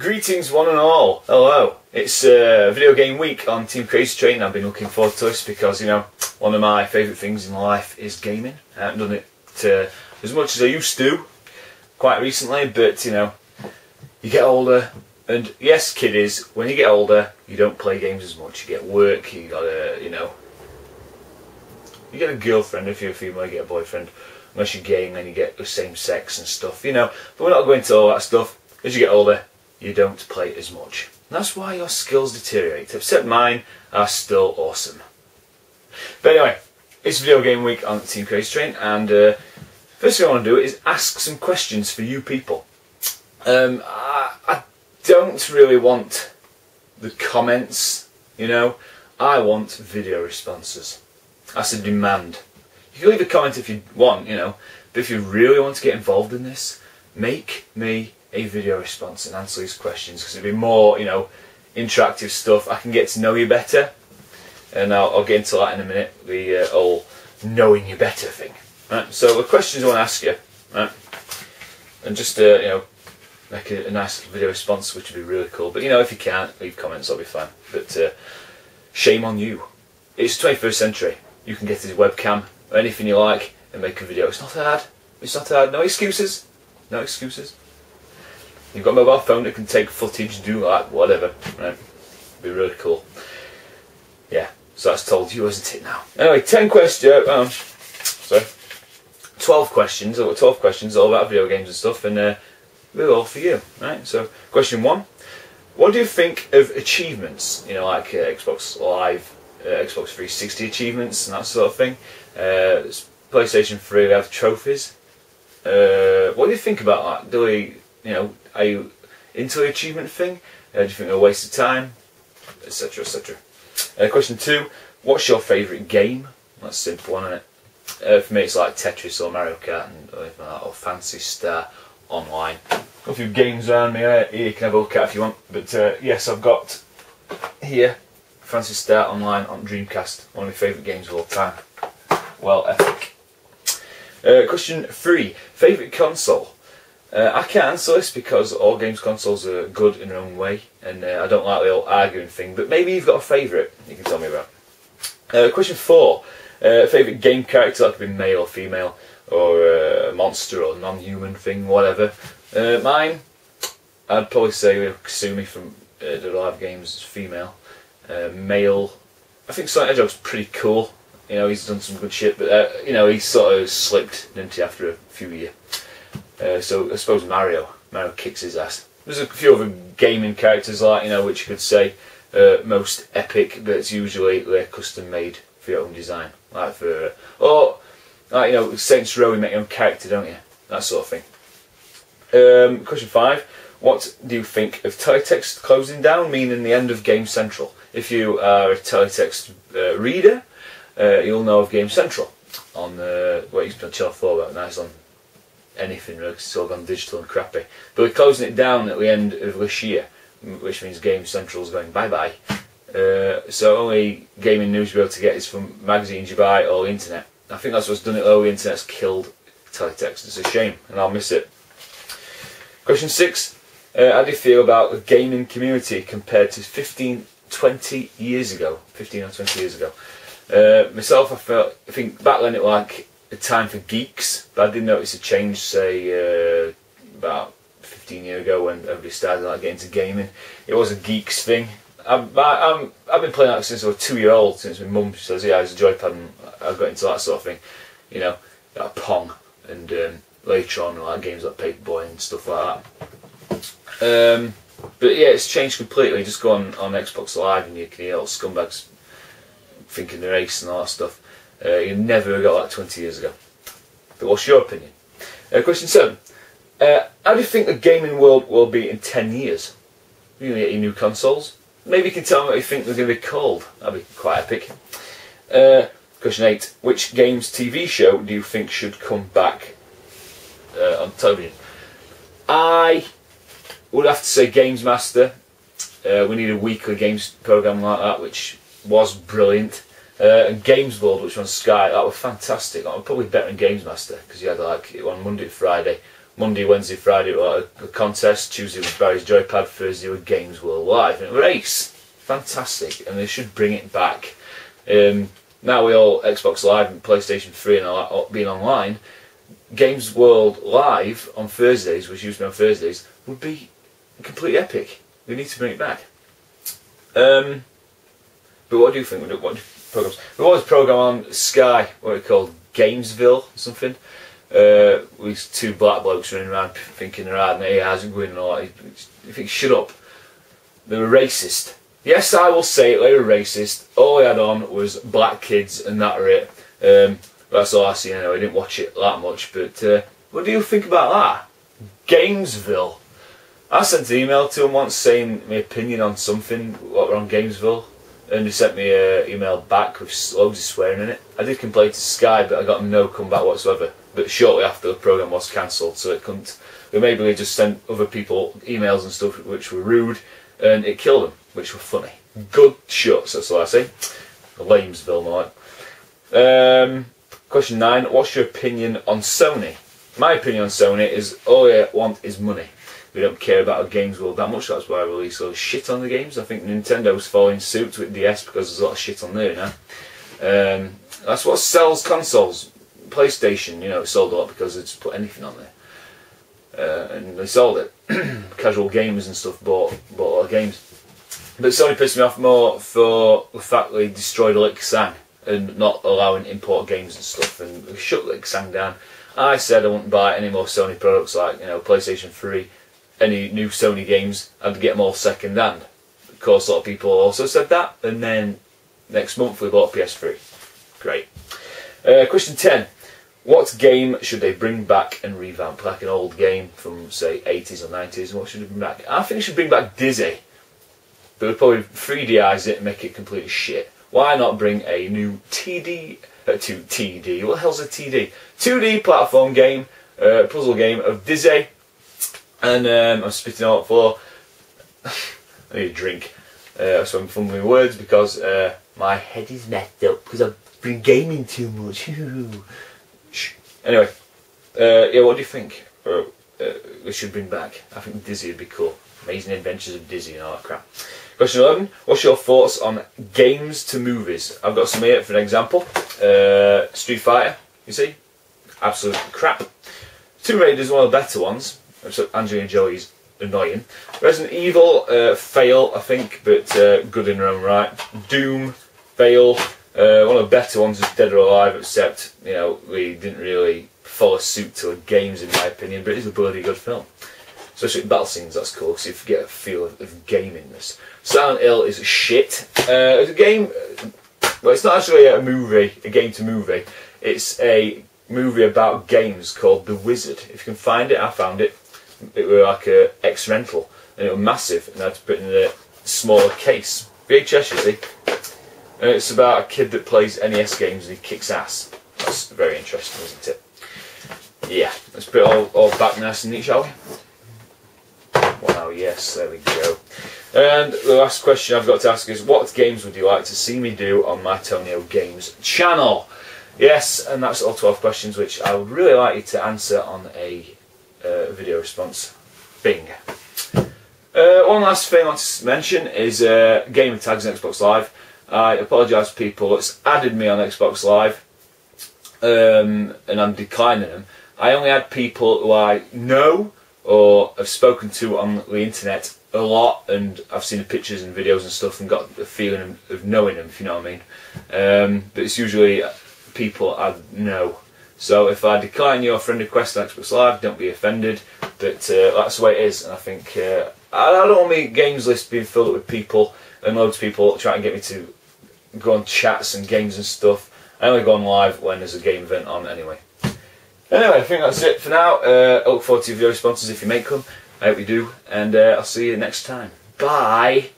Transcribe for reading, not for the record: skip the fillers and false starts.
Greetings one and all, hello. It's video game week on Team Crazy Train. I've been looking forward to this because, you know, one of my favourite things in life is gaming. I haven't done it as much as I used to quite recently, but, you know, you get older, and yes, kiddies, when you get older, you don't play games as much. You get work, you gotta, you know, you get a girlfriend if you're a female, you get a boyfriend. Unless you're gay, and then you get the same sex and stuff, you know. But we're not going into all that stuff. As you get older, you don't play as much. And that's why your skills deteriorate, except mine are still awesome. But anyway, it's video game week on Team Crazy Train, and first thing I want to do is ask some questions for you people. I don't really want the comments, you know. I want video responses. That's a demand. You can leave a comment if you want, you know, but if you really want to get involved in this, make me a video response and answer these questions, because it'll be more, you know, interactive stuff. I can get to know you better, and I'll get into that in a minute, the whole knowing you better thing. Right? So the questions I want to ask you, right, and just you know, make a nice video response, which would be really cool. But you know, if you can't, leave comments, I'll be fine. But shame on you. It's the 21st century. You can get a webcam or anything you like and make a video. It's not hard. It's not hard. No excuses. No excuses. You've got a mobile phone that can take footage, do that, whatever. Right? Be really cool. Yeah. So that's told you, isn't it now? Anyway, 10 questions. Sorry. 12 questions. I've got 12 questions all about video games and stuff, and they're all for you. Right. So, question 1. What do you think of achievements? You know, like Xbox Live, Xbox 360 achievements and that sort of thing. PlayStation 3, they have trophies. What do you think about that? Do we, you know, are you into the achievement thing? Do you think they're a waste of time? Etc, etc. Question 2. What's your favourite game? That's a simple one, isn't it? For me, it's like Tetris or Mario Kart or Phantasy Star Online. Got a few games around me here. You can have a look at if you want. But yes, I've got here Phantasy Star Online on Dreamcast. One of my favourite games of all time. Well, epic. Question 3. Favourite console? I can't answer this because all games consoles are good in their own way, and I don't like the old arguing thing, but maybe you've got a favourite you can tell me about. Question 4. Favourite game character, that could be male or female, or a monster or non-human thing, whatever. Mine, I'd probably say Kasumi from the live games is female. Male, I think Sonic Hedgehog's pretty cool. You know, he's done some good shit, but you know, he's sort of slipped, didn't he, after a few years. So I suppose Mario kicks his ass. There's a few other gaming characters, like, you know, which you could say most epic, but it's usually they're custom made for your own design, like for or like, you know, Saints Row, you make your own character, don't you? That sort of thing. Question 5. What do you think of Teletext closing down, meaning the end of Game Central? If you are a Teletext reader, you'll know of Game Central on what used to be on Channel 4, but now it's on anything really, 'cause it's all gone digital and crappy. But we're closing it down at the end of this year, which means Game Central's going bye-bye. So only gaming news you'll be able to get is from magazines you buy or the internet. I think that's what's done it though. The internet's killed Teletext. It's a shame, and I'll miss it. Question 6. How do you feel about the gaming community compared to 15, 20 years ago? 15 or 20 years ago. Myself, I think back then it was like a time for geeks, but I did notice a change, say, about 15 years ago when everybody started like getting into gaming. It was a geeks thing. I've been playing that since I was 2-year-old, since my mum says, yeah, there's a joypad, and I got into that sort of thing. You know, like Pong, and later on, like games like Paperboy and stuff like that. But yeah, it's changed completely. Just go on Xbox Live and you can hear all scumbags thinking they're ace and all that stuff. You never got that 20 years ago. But what's your opinion? Question 7. How do you think the gaming world will be in 10 years? You're going to get your new consoles. Maybe you can tell me what you think they're going to be called. That'd be quite epic. Question 8. Which games TV show do you think should come back on television? I would have to say Games Master. We need a weekly games programme like that, which was brilliant. And Games World, which was on Sky, that was fantastic. That was probably better than Games Master, because you had like it on Monday to Friday, Monday, Wednesday, Friday were a contest, Tuesday was Barry's Joypad, Thursday were Games World Live, and it was ace. Fantastic, and they should bring it back. Now we all Xbox Live and PlayStation 3 and all being online, Games World Live on Thursdays, which used to be on Thursdays, would be completely epic. We need to bring it back. But what do you think? What programs? There was a program on Sky, what it called, Gamesville or something. With two black blokes running around thinking they're out and AIs and going and all that. You think, shut up. They were racist. Yes, I will say it, they were racist. All they had on was black kids and that were it. That's all I see anyway. I didn't watch it that much. But what do you think about that? Gamesville. I sent an email to them once saying my opinion on something, what were on Gamesville. And they sent me an email back with loads of swearing in it. I did complain to Sky, but I got no comeback whatsoever. But shortly after, the programme was cancelled, so it couldn't. They maybe just sent other people emails and stuff which were rude, and it killed them, which were funny. Good shots, that's all I say. Lamesville, more like. Question 9. What's your opinion on Sony? My opinion on Sony is all they want is money. We don't care about our games world that much, that's why I release all the shit on the games. I think Nintendo's following suit with DS because there's a lot of shit on there now. That's what sells consoles. PlayStation, you know, it sold a lot because they just put anything on there. And they sold it. Casual gamers and stuff bought a lot of games. But Sony pissed me off more for the fact they destroyed Lik-Sang and not allowing import games and stuff, and they shut Lik-Sang down. I said I wouldn't buy any more Sony products like, you know, PlayStation 3, any new Sony games. I'd get them all second hand. Of course, a lot of people also said that, and then next month we bought PS3. Great. Question 10. What game should they bring back and revamp? Like an old game from, say, 80s or 90s, what should they bring back? I think they should bring back Dizzy. They would probably 3Dize it and make it completely shit. Why not bring a new TD, TD, what the hell's a TD? 2D platform game, puzzle game of Dizzy. And I'm spitting out for. I need a drink. So I'm fumbling words because my head is messed up because I've been gaming too much. Anyway, yeah, what do you think? We should bring back. I think Dizzy would be cool. Amazing Adventures of Dizzy and all that crap. Question 11. What's your thoughts on games to movies? I've got some here for an example. Street Fighter, you see? Absolute crap. Tomb Raider is one of the better ones. Except Angelina Jolie's annoying. Resident Evil, fail, I think, but good in their own right. Doom, fail. One of the better ones is Dead or Alive, except, you know, we didn't really follow suit to the games in my opinion, but it is a bloody good film. Especially battle scenes, that's cool, because you get a feel of gaminess. Silent Hill is shit. It's a game, well, it's not actually a movie, a game to movie. It's a movie about games called The Wizard. If you can find it, I found it. It was like a X-rental, and it was massive, and I had to put it in a smaller case. VHS, you see. And it's about a kid that plays NES games and he kicks ass. That's very interesting, isn't it? Yeah, let's put it all back nice and neat, shall we? Wow, yes, there we go. And the last question I've got to ask is, what games would you like to see me do on my Tonyo Games channel? Yes, and that's all 12 questions which I would really like you to answer on a video response. Bing. One last thing I want to mention is gamer tags on Xbox Live. I apologise to people that's added me on Xbox Live and I'm declining them. I only add people who I know or have spoken to on the internet a lot, and I've seen the pictures and videos and stuff and got the feeling of knowing them, if you know what I mean. But it's usually people I know. So if I decline your friend request on Xbox Live, don't be offended, but that's the way it is. And I think I don't want my games list being filled up with people and loads of people trying to get me to go on chats and games and stuff. I only go on live when there's a game event on anyway. Anyway, I think that's it for now. I look forward to your video responses if you make them. I hope you do, and I'll see you next time. Bye!